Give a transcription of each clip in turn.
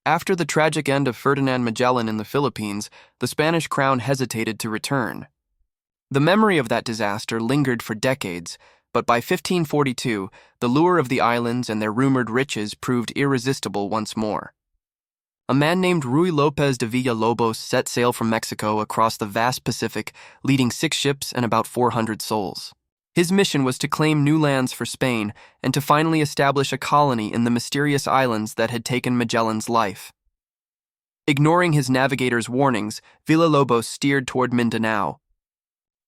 After the tragic end of Ferdinand Magellan in the Philippines, the Spanish crown hesitated to return. The memory of that disaster lingered for decades, but by 1542, the lure of the islands and their rumored riches proved irresistible once more. A man named Ruy López de Villalobos set sail from Mexico across the vast Pacific, leading 6 ships and about 400 souls. His mission was to claim new lands for Spain and to finally establish a colony in the mysterious islands that had taken Magellan's life. Ignoring his navigator's warnings, Villalobos steered toward Mindanao.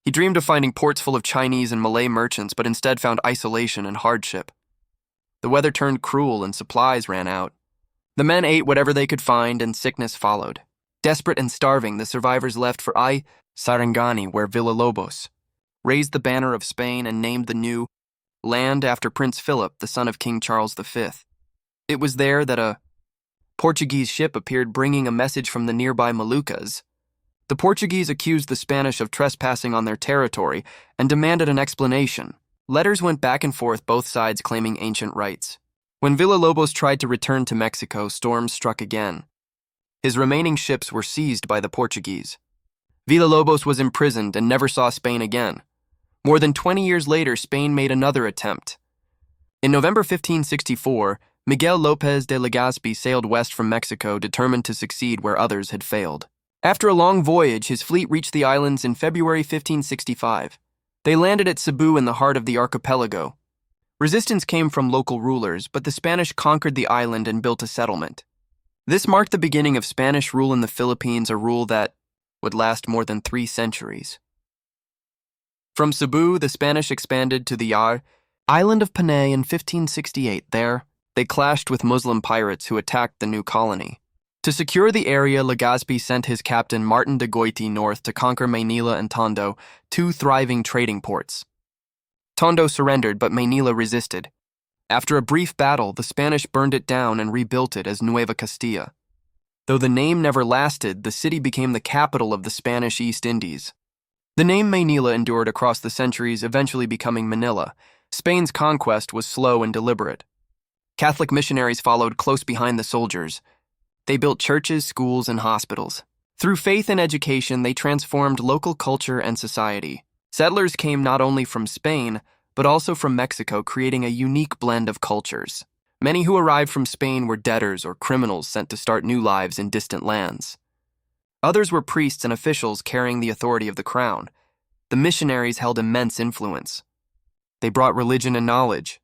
He dreamed of finding ports full of Chinese and Malay merchants, but instead found isolation and hardship. The weather turned cruel and supplies ran out. The men ate whatever they could find and sickness followed. Desperate and starving, the survivors left for Sarangani, where Villalobos raised the banner of Spain and named the new land after Prince Philip, the son of King Charles V. It was there that a Portuguese ship appeared bringing a message from the nearby Moluccas. The Portuguese accused the Spanish of trespassing on their territory and demanded an explanation. Letters went back and forth, both sides claiming ancient rights. When Villalobos tried to return to Mexico, storms struck again. His remaining ships were seized by the Portuguese. Villalobos was imprisoned and never saw Spain again. More than 20 years later, Spain made another attempt. In November 1564, Miguel López de Legazpi sailed west from Mexico, determined to succeed where others had failed. After a long voyage, his fleet reached the islands in February 1565. They landed at Cebu in the heart of the archipelago. Resistance came from local rulers, but the Spanish conquered the island and built a settlement. This marked the beginning of Spanish rule in the Philippines, a rule that would last more than 3 centuries. From Cebu, the Spanish expanded to the island of Panay in 1568. There, they clashed with Muslim pirates who attacked the new colony. To secure the area, Legazpi sent his captain Martin de Goiti north to conquer Manila and Tondo, 2 thriving trading ports. Tondo surrendered, but Manila resisted. After a brief battle, the Spanish burned it down and rebuilt it as Nueva Castilla. Though the name never lasted, the city became the capital of the Spanish East Indies. The name Manila endured across the centuries, eventually becoming Manila. Spain's conquest was slow and deliberate. Catholic missionaries followed close behind the soldiers. They built churches, schools, and hospitals. Through faith and education, they transformed local culture and society. Settlers came not only from Spain, but also from Mexico, creating a unique blend of cultures. Many who arrived from Spain were debtors or criminals sent to start new lives in distant lands. Others were priests and officials carrying the authority of the crown. The missionaries held immense influence. They brought religion and knowledge.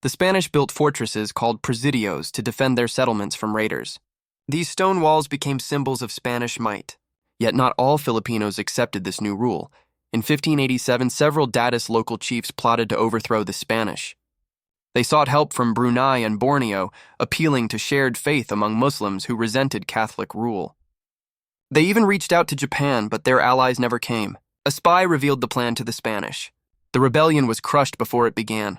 The Spanish built fortresses called presidios to defend their settlements from raiders. These stone walls became symbols of Spanish might. Yet not all Filipinos accepted this new rule. In 1587, several Datis local chiefs plotted to overthrow the Spanish. They sought help from Brunei and Borneo, appealing to shared faith among Muslims who resented Catholic rule. They even reached out to Japan, but their allies never came. A spy revealed the plan to the Spanish. The rebellion was crushed before it began.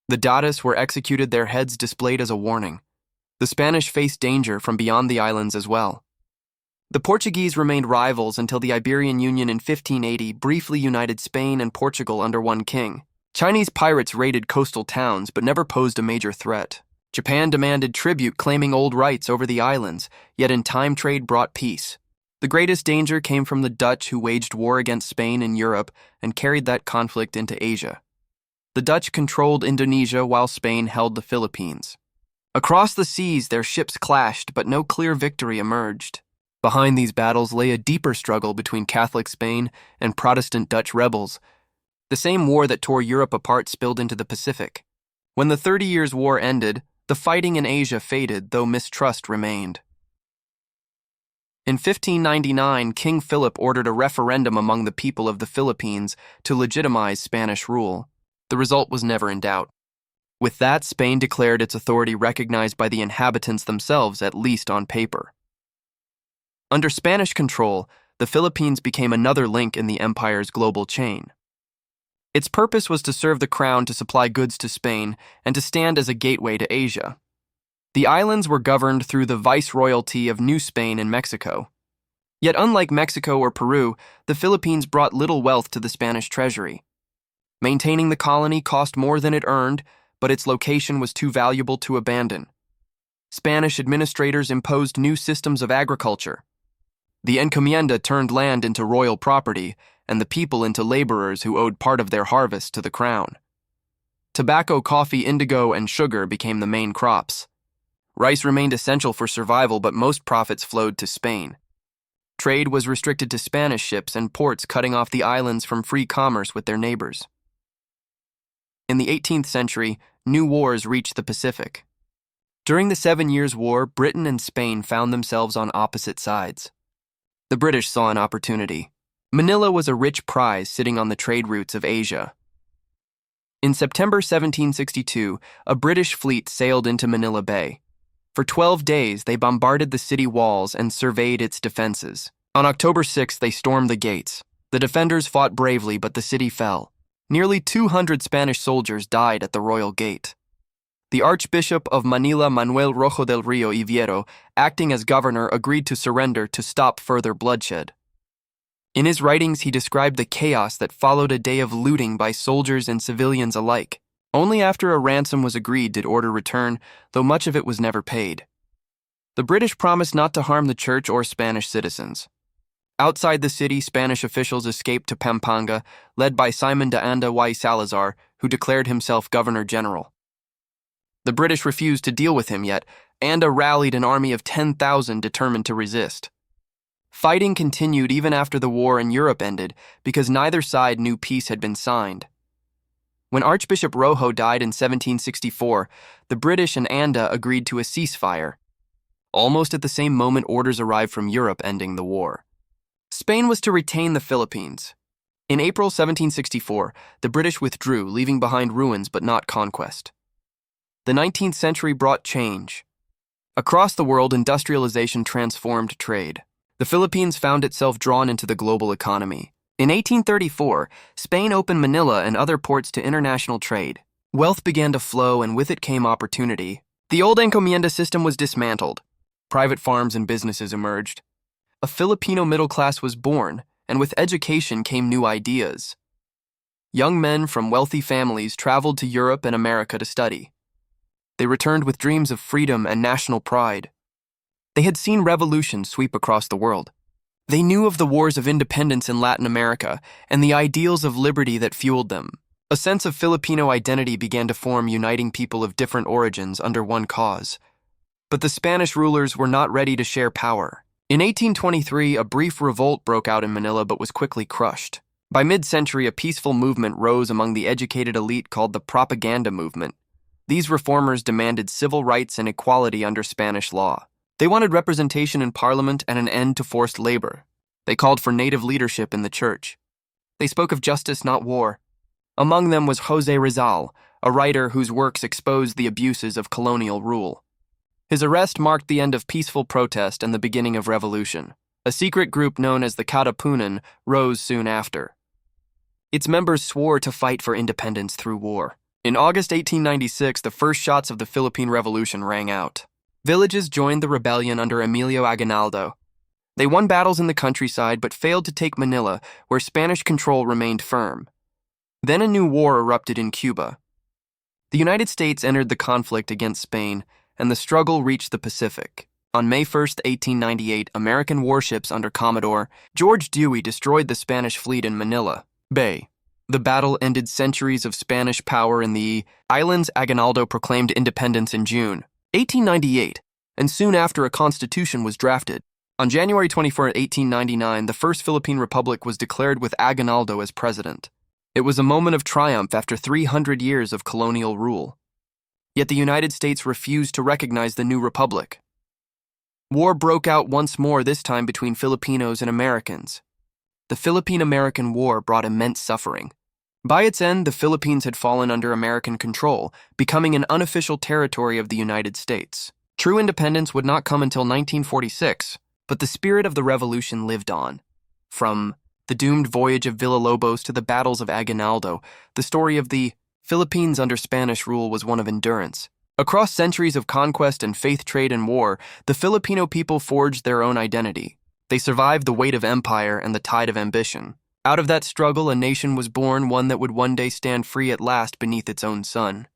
The Datis were executed, their heads displayed as a warning. The Spanish faced danger from beyond the islands as well. The Portuguese remained rivals until the Iberian Union in 1580 briefly united Spain and Portugal under one king. Chinese pirates raided coastal towns but never posed a major threat. Japan demanded tribute, claiming old rights over the islands, yet in time trade brought peace. The greatest danger came from the Dutch, who waged war against Spain in Europe and carried that conflict into Asia. The Dutch controlled Indonesia while Spain held the Philippines. Across the seas, their ships clashed, but no clear victory emerged. Behind these battles lay a deeper struggle between Catholic Spain and Protestant Dutch rebels. The same war that tore Europe apart spilled into the Pacific. When the 30 Years' War ended, the fighting in Asia faded, though mistrust remained. In 1599, King Philip ordered a referendum among the people of the Philippines to legitimize Spanish rule. The result was never in doubt. With that, Spain declared its authority recognized by the inhabitants themselves, at least on paper. Under Spanish control, the Philippines became another link in the empire's global chain. Its purpose was to serve the crown, to supply goods to Spain, and to stand as a gateway to Asia. The islands were governed through the viceroyalty of New Spain in Mexico. Yet unlike Mexico or Peru, the Philippines brought little wealth to the Spanish treasury. Maintaining the colony cost more than it earned, but its location was too valuable to abandon. Spanish administrators imposed new systems of agriculture. The encomienda turned land into royal property, and the people into laborers who owed part of their harvest to the crown. Tobacco, coffee, indigo, and sugar became the main crops. Rice remained essential for survival, but most profits flowed to Spain. Trade was restricted to Spanish ships and ports, cutting off the islands from free commerce with their neighbors. In the 18th century, new wars reached the Pacific. During the 7 Years' War, Britain and Spain found themselves on opposite sides. The British saw an opportunity. Manila was a rich prize sitting on the trade routes of Asia. In September 1762, a British fleet sailed into Manila Bay. For 12 days, they bombarded the city walls and surveyed its defenses. On October 6, they stormed the gates. The defenders fought bravely, but the city fell. Nearly 200 Spanish soldiers died at the royal gate. The Archbishop of Manila, Manuel Rojo del Rio y Viero, acting as governor, agreed to surrender to stop further bloodshed. In his writings, he described the chaos that followed a day of looting by soldiers and civilians alike. Only after a ransom was agreed did order return, though much of it was never paid. The British promised not to harm the church or Spanish citizens. Outside the city, Spanish officials escaped to Pampanga, led by Simon de Anda y Salazar, who declared himself governor-general. The British refused to deal with him, yet Anda rallied an army of 10,000 determined to resist. Fighting continued even after the war in Europe ended, because neither side knew peace had been signed. When Archbishop Rojo died in 1764, the British and Anda agreed to a ceasefire. Almost at the same moment, orders arrived from Europe ending the war. Spain was to retain the Philippines. In April 1764, the British withdrew, leaving behind ruins but not conquest. The 19th century brought change. Across the world, industrialization transformed trade. The Philippines found itself drawn into the global economy. In 1834, Spain opened Manila and other ports to international trade. Wealth began to flow, and with it came opportunity. The old encomienda system was dismantled. Private farms and businesses emerged. A Filipino middle class was born, and with education came new ideas. Young men from wealthy families traveled to Europe and America to study. They returned with dreams of freedom and national pride. They had seen revolutions sweep across the world. They knew of the wars of independence in Latin America and the ideals of liberty that fueled them. A sense of Filipino identity began to form, uniting people of different origins under one cause. But the Spanish rulers were not ready to share power. In 1823, a brief revolt broke out in Manila but was quickly crushed. By mid-century, a peaceful movement rose among the educated elite called the propaganda movement. These reformers demanded civil rights and equality under Spanish law. They wanted representation in parliament and an end to forced labor. They called for native leadership in the church. They spoke of justice, not war. Among them was José Rizal, a writer whose works exposed the abuses of colonial rule. His arrest marked the end of peaceful protest and the beginning of revolution. A secret group known as the Katipunan rose soon after. Its members swore to fight for independence through war. In August 1896, the first shots of the Philippine Revolution rang out. Villages joined the rebellion under Emilio Aguinaldo. They won battles in the countryside but failed to take Manila, where Spanish control remained firm. Then a new war erupted in Cuba. The United States entered the conflict against Spain, and the struggle reached the Pacific. On May 1, 1898, American warships under Commodore George Dewey destroyed the Spanish fleet in Manila Bay. The battle ended centuries of Spanish power in the islands. Aguinaldo proclaimed independence in June 1898, and soon after a constitution was drafted. On January 24, 1899, the First Philippine Republic was declared with Aguinaldo as president. It was a moment of triumph after 300 years of colonial rule. Yet the United States refused to recognize the new republic. War broke out once more, this time between Filipinos and Americans. The Philippine-American War brought immense suffering. By its end, the Philippines had fallen under American control, becoming an unofficial territory of the United States. True independence would not come until 1946, but the spirit of the revolution lived on. From the doomed voyage of Villalobos to the battles of Aguinaldo, the story of the Philippines under Spanish rule was one of endurance. Across centuries of conquest and faith trade and war, the Filipino people forged their own identity. They survived the weight of empire and the tide of ambition. Out of that struggle, a nation was born, one that would one day stand free at last beneath its own sun.